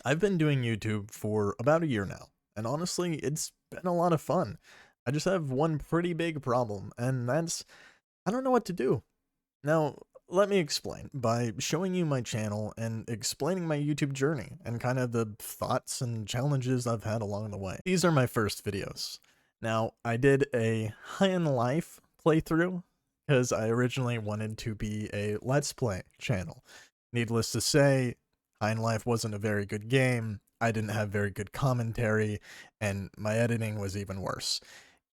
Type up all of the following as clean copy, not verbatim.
I've been doing YouTube for about a year now, and honestly, it's been a lot of fun. I just have one pretty big problem, and that's I don't know what to do. Now, let me explain by showing you my channel and explaining my YouTube journey and kind of the thoughts and challenges I've had along the way. These are my first videos. Now, I did a High in Life playthrough because I originally wanted to be a Let's Play channel. Needless to say, High in Life wasn't a very good game, I didn't have very good commentary, and my editing was even worse.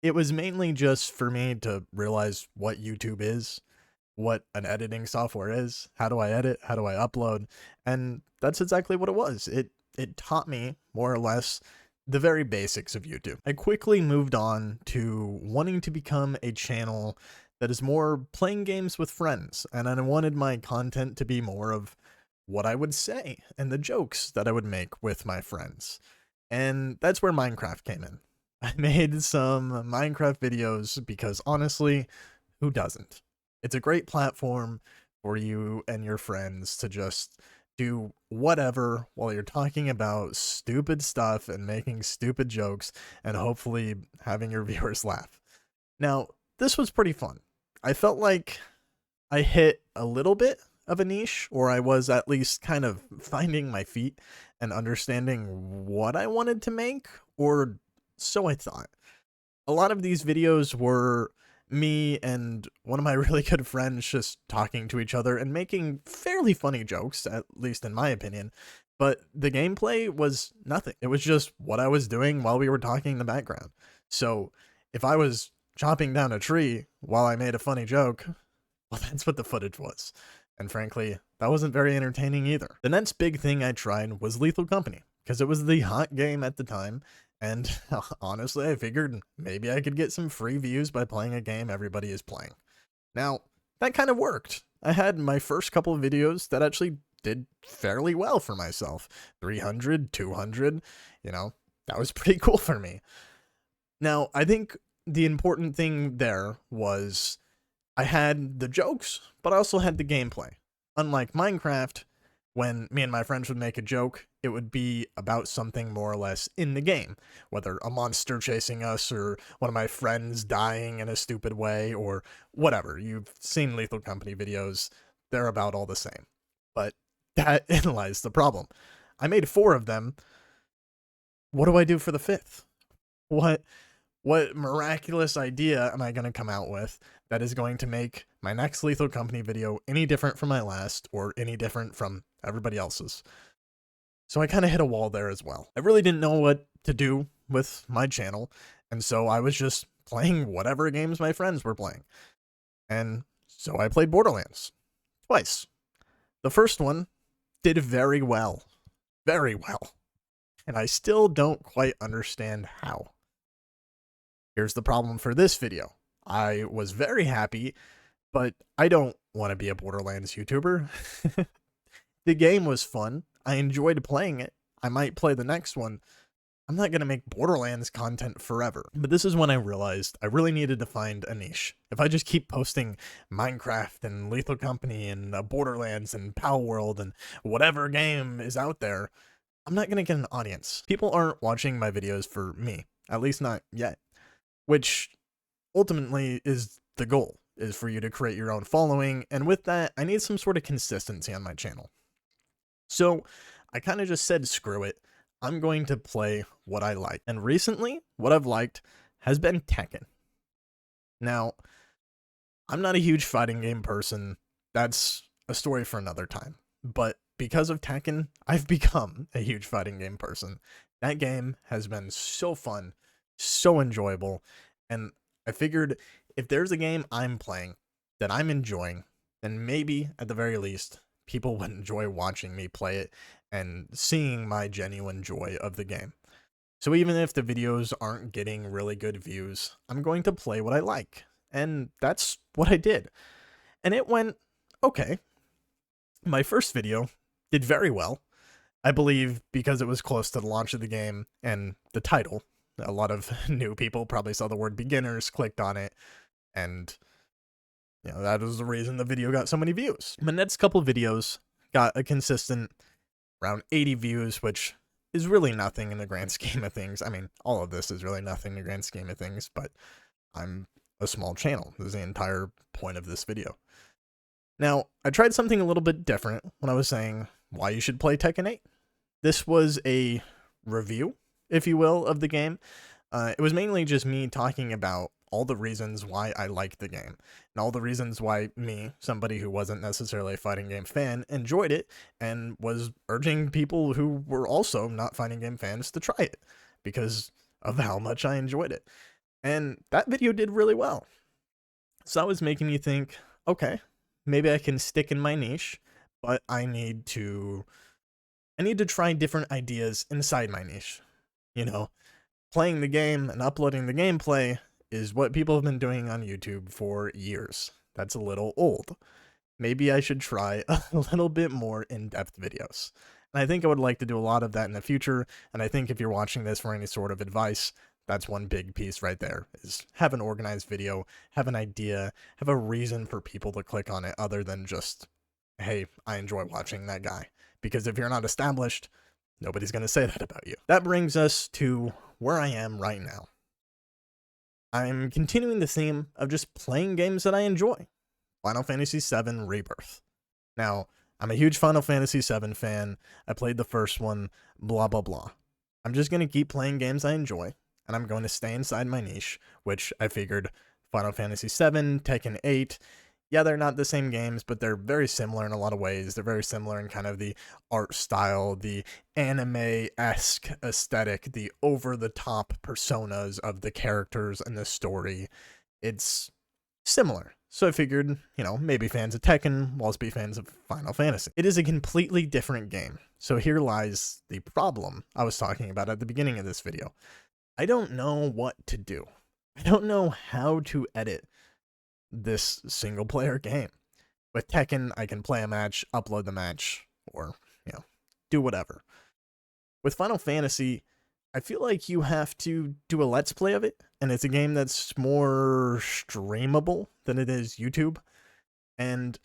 It was mainly just for me to realize what YouTube is, what an editing software is, how do I edit, how do I upload, and that's exactly what it was. It taught me, more or less, the very basics of YouTube. I quickly moved on to wanting to become a channel that is more playing games with friends, and I wanted my content to be more of what I would say and the jokes that I would make with my friends. And that's where Minecraft came in. I made some Minecraft videos because honestly, who doesn't? It's a great platform for you and your friends to just do whatever while you're talking about stupid stuff and making stupid jokes and hopefully having your viewers laugh. Now, this was pretty fun. I felt like I hit a little bit of a niche, or I was at least kind of finding my feet and understanding what I wanted to make, or so I thought. A lot of these videos were me and one of my really good friends just talking to each other and making fairly funny jokes, at least in my opinion, but the gameplay was nothing. It was just what I was doing while we were talking in the background. So if I was chopping down a tree while I made a funny joke, well, that's what the footage was. And frankly, that wasn't very entertaining either. The next big thing I tried was Lethal Company, because it was the hot game at the time, and honestly, I figured maybe I could get some free views by playing a game everybody is playing. Now, that kind of worked. I had my first couple of videos that actually did fairly well for myself. 300, 200, you know, that was pretty cool for me. Now, I think the important thing there was I had the jokes, but I also had the gameplay. Unlike Minecraft, when me and my friends would make a joke, it would be about something more or less in the game, whether a monster chasing us or one of my friends dying in a stupid way or whatever. You've seen Lethal Company videos, they're about all the same. But that lies the problem. I made 4 of them. What do I do for the 5th? What miraculous idea am I going to come out with that is going to make my next Lethal Company video any different from my last or any different from everybody else's? So I kind of hit a wall there as well. I really didn't know what to do with my channel, and so I was just playing whatever games my friends were playing. And so I played Borderlands twice. The first one did very well. Very well. And I still don't quite understand how. Here's the problem for this video. I was very happy, but I don't want to be a Borderlands YouTuber. The game was fun. I enjoyed playing it. I might play the next one. I'm not going to make Borderlands content forever. But this is when I realized I really needed to find a niche. If I just keep posting Minecraft and Lethal Company and Borderlands and Power World and whatever game is out there, I'm not going to get an audience. People aren't watching my videos for me, at least not yet. Which ultimately is the goal, is for you to create your own following, and with that, I need some sort of consistency on my channel. So I kind of just said, screw it, I'm going to play what I like. And recently, what I've liked has been Tekken. Now, I'm not a huge fighting game person, that's a story for another time, but because of Tekken, I've become a huge fighting game person. That game has been so fun, so enjoyable, and I figured if there's a game I'm playing that I'm enjoying, then maybe, at the very least, people would enjoy watching me play it and seeing my genuine joy of the game. So even if the videos aren't getting really good views, I'm going to play what I like, and that's what I did. And it went okay. My first video did very well. I believe because it was close to the launch of the game and the title. A lot of new people probably saw the word beginners, clicked on it, and that was the reason the video got so many views. My next couple videos got a consistent around 80 views, which is really nothing in the grand scheme of things. I mean, all of this is really nothing in the grand scheme of things, but I'm a small channel. This is the entire point of this video. Now, I tried something a little bit different when I was saying why you should play Tekken 8. This was a review, if you will, of the game. It was mainly just me talking about all the reasons why I liked the game, and all the reasons why me, somebody who wasn't necessarily a fighting game fan, enjoyed it, and was urging people who were also not fighting game fans to try it, because of how much I enjoyed it. And that video did really well. So that was making me think, okay, maybe I can stick in my niche, but I need to try different ideas inside my niche. You know, playing the game and uploading the gameplay is what people have been doing on YouTube for years. That's a little old. Maybe I should try a little bit more in-depth videos. And I think I would like to do a lot of that in the future, and I think if you're watching this for any sort of advice, that's one big piece right there, is have an organized video, have an idea, have a reason for people to click on it other than just, hey, I enjoy watching that guy. Because if you're not established, nobody's going to say that about you. That brings us to where I am right now. I'm continuing the theme of just playing games that I enjoy. Final Fantasy VII Rebirth. Now, I'm a huge Final Fantasy VII fan. I played the first one, blah, blah, blah. I'm just going to keep playing games I enjoy, and I'm going to stay inside my niche, which I figured Final Fantasy VII, Tekken 8, yeah, they're not the same games, but they're very similar in a lot of ways. They're very similar in kind of the art style, the anime-esque aesthetic, the over-the-top personas of the characters and the story. It's similar. So I figured, you know, maybe fans of Tekken will also be fans of Final Fantasy. It is a completely different game. So here lies the problem I was talking about at the beginning of this video. I don't know what to do. I don't know how to edit this single player game. With Tekken, I can play a match, upload the match, or, you know, do whatever. With Final Fantasy, I feel like you have to do a let's play of it, and it's a game that's more streamable than it is YouTube, and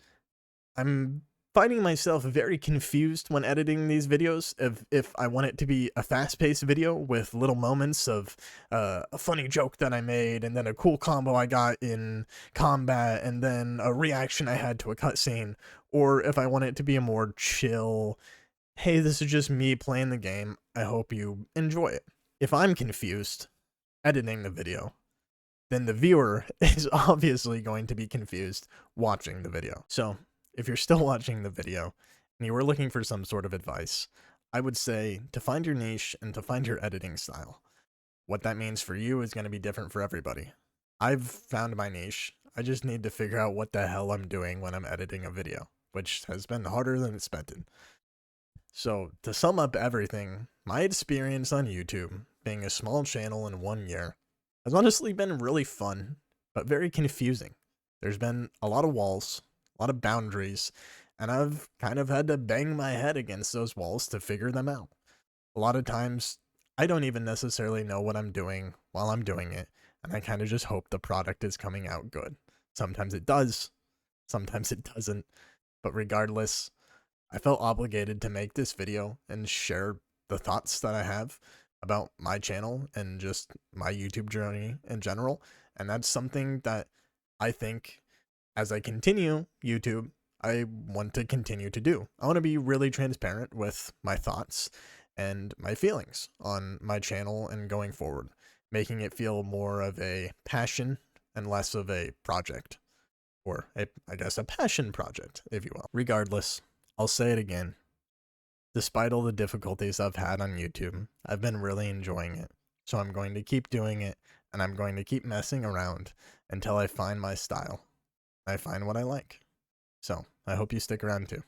I'm finding myself very confused when editing these videos if I want it to be a fast-paced video with little moments of a funny joke that I made, and then a cool combo I got in combat, and then a reaction I had to a cutscene, or if I want it to be a more chill, hey, this is just me playing the game, I hope you enjoy it. If I'm confused editing the video, then the viewer is obviously going to be confused watching the video. So, if you're still watching the video and you were looking for some sort of advice, I would say to find your niche and to find your editing style. What that means for you is going to be different for everybody. I've found my niche. I just need to figure out what the hell I'm doing when I'm editing a video, which has been harder than expected. So, to sum up everything, my experience on YouTube, being a small channel in 1 year, has honestly been really fun, but very confusing. There's been a lot of walls, a lot of boundaries, and I've kind of had to bang my head against those walls to figure them out. A lot of times, I don't even necessarily know what I'm doing while I'm doing it, and I kind of just hope the product is coming out good. Sometimes it does, sometimes it doesn't, but regardless, I felt obligated to make this video and share the thoughts that I have about my channel and just my YouTube journey in general, and that's something that I think as I continue YouTube, I want to continue to do. I want to be really transparent with my thoughts and my feelings on my channel and going forward, making it feel more of a passion and less of a project, or I guess a passion project, if you will. Regardless, I'll say it again. Despite all the difficulties I've had on YouTube, I've been really enjoying it. So I'm going to keep doing it, and I'm going to keep messing around until I find my style. I find what I like. So, I hope you stick around too.